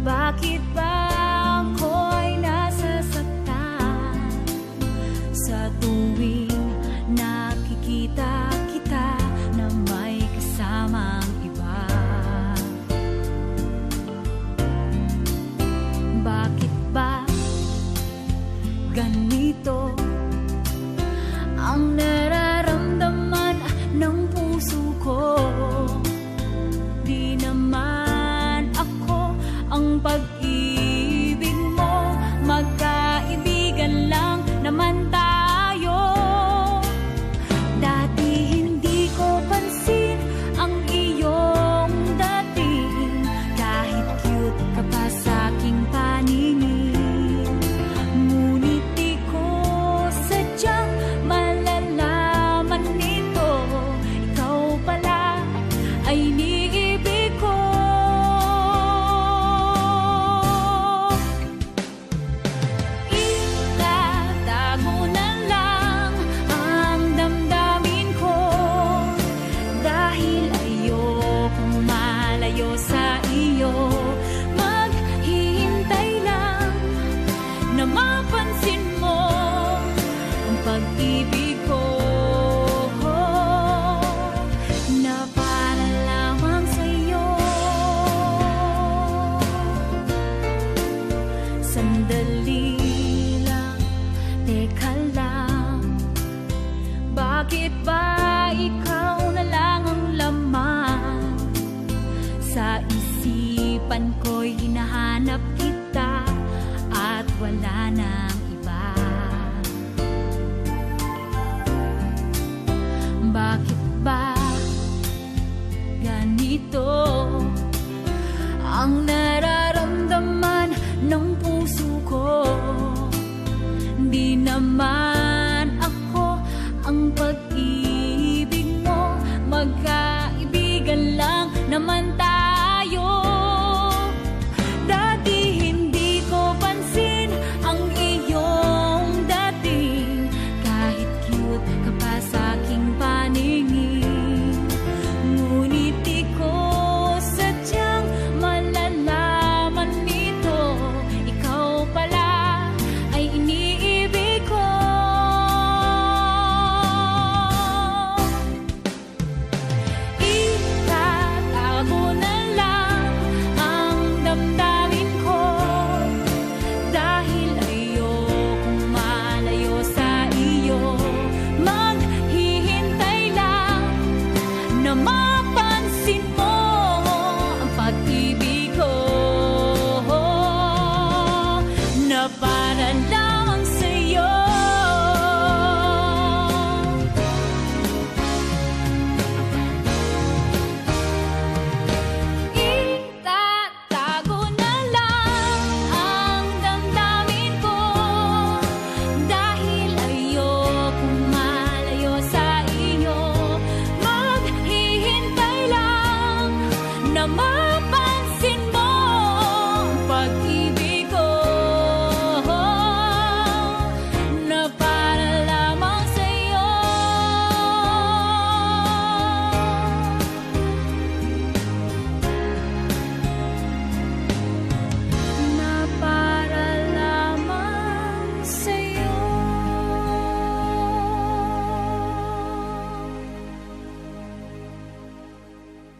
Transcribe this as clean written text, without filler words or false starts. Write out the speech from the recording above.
Bakit ba ako'y nasasaktan sa tuwing nakikita kita na may kasamang iba? Bakit ba ganito ang nararamdaman ng puso ko? Di naman ako ang pag-ibig mo, magkaibigan lang naman tayo. Dati hindi ko pansin ang iyong dating, kahit cute ka pa sa'king paningin. Ngunit di ko sadyang malalaman nito, ikaw pala ay iniibig ko. Sa iyo, maghihintay lang na mapansin mo ang pag-ibig ko, na para lamang sa iyo. Sandali lang, teka lang, bakit ba ikaw na lang ang laman sa isipan ko'y hinahanap kita at wala nang iba? Bakit ba ganito ang nararamdaman ng puso ko? Di naman ako ang pag-ibig mo, magkaibigan lang naman tayo. Dati hindi ko pansin ang iyong dating, kahit cute ka pa sa'king paningin. Ngunit di ko sadyang malalaman nito, ikaw pala ay iniibig ko. Mapansin mo ang pag-ibig ko, na para